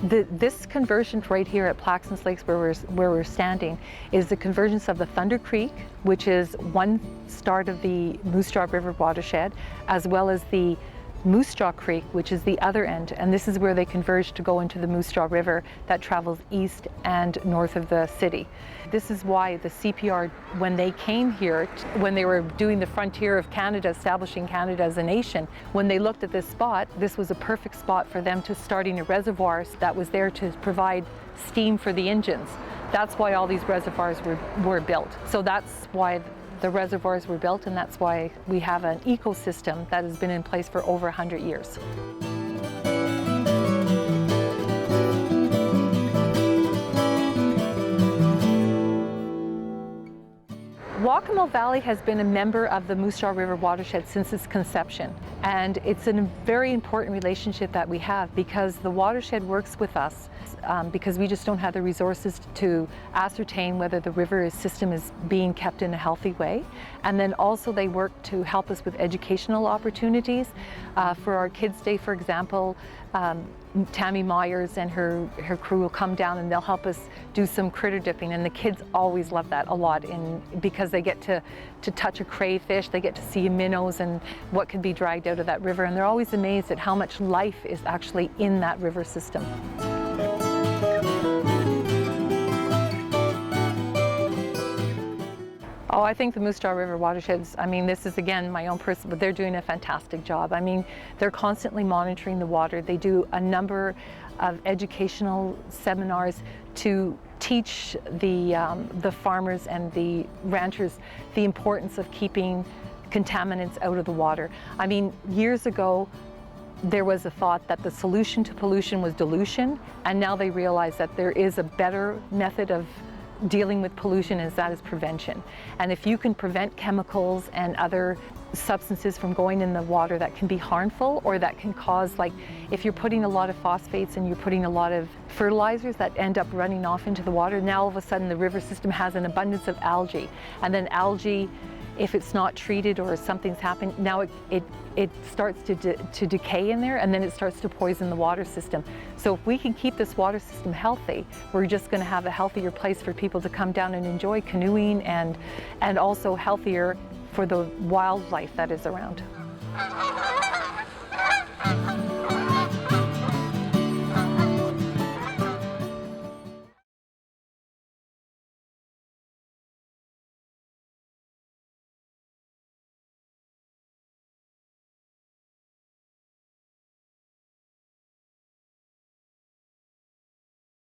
This convergence right here at Plaxton's Lakes where we're standing is the convergence of the Thunder Creek, which is one start of the Moose Jaw River Watershed, as well as the Moose Jaw Creek, which is the other end, and this is where they converge to go into the Moose Jaw River that travels east and north of the city. This is why the CPR, when they came here, when they were doing the frontier of Canada, establishing Canada as a nation, when they looked at this spot, this was a perfect spot for them to starting a reservoir that was there to provide steam for the engines. That's why all these reservoirs were built. So that's why the reservoirs were built, and that's why we have an ecosystem that has been in place for over 100 years. Wakamow Valley has been a member of the Moose Jaw River Watershed since its conception, and it's a very important relationship that we have because the watershed works with us because we just don't have the resources to ascertain whether the river system is being kept in a healthy way. And then also they work to help us with educational opportunities. For our Kids Day, for example, Tammy Myers and her crew will come down and they'll help us do some critter dipping, and the kids always love that a lot because they get to touch a crayfish, they get to see minnows and what could be dragged out of that river, and they're always amazed at how much life is actually in that river system. Oh, I think the Moose Jaw River Watersheds, I mean, this is again my own person, but they're doing a fantastic job. I mean, they're constantly monitoring the water. They do a number of educational seminars to teach the farmers and the ranchers the importance of keeping contaminants out of the water. I mean, years ago, there was a thought that the solution to pollution was dilution, and now they realize that there is a better method of dealing with pollution, and that is prevention. And if you can prevent chemicals and other substances from going in the water that can be harmful or that can cause, like if you're putting a lot of phosphates and you're putting a lot of fertilizers that end up running off into the water, now all of a sudden the river system has an abundance of algae, and then algae, if it's not treated or something's happened, now it starts to decay in there, and then it starts to poison the water system. So if we can keep this water system healthy, we're just going to have a healthier place for people to come down and enjoy canoeing, and also healthier for the wildlife that is around.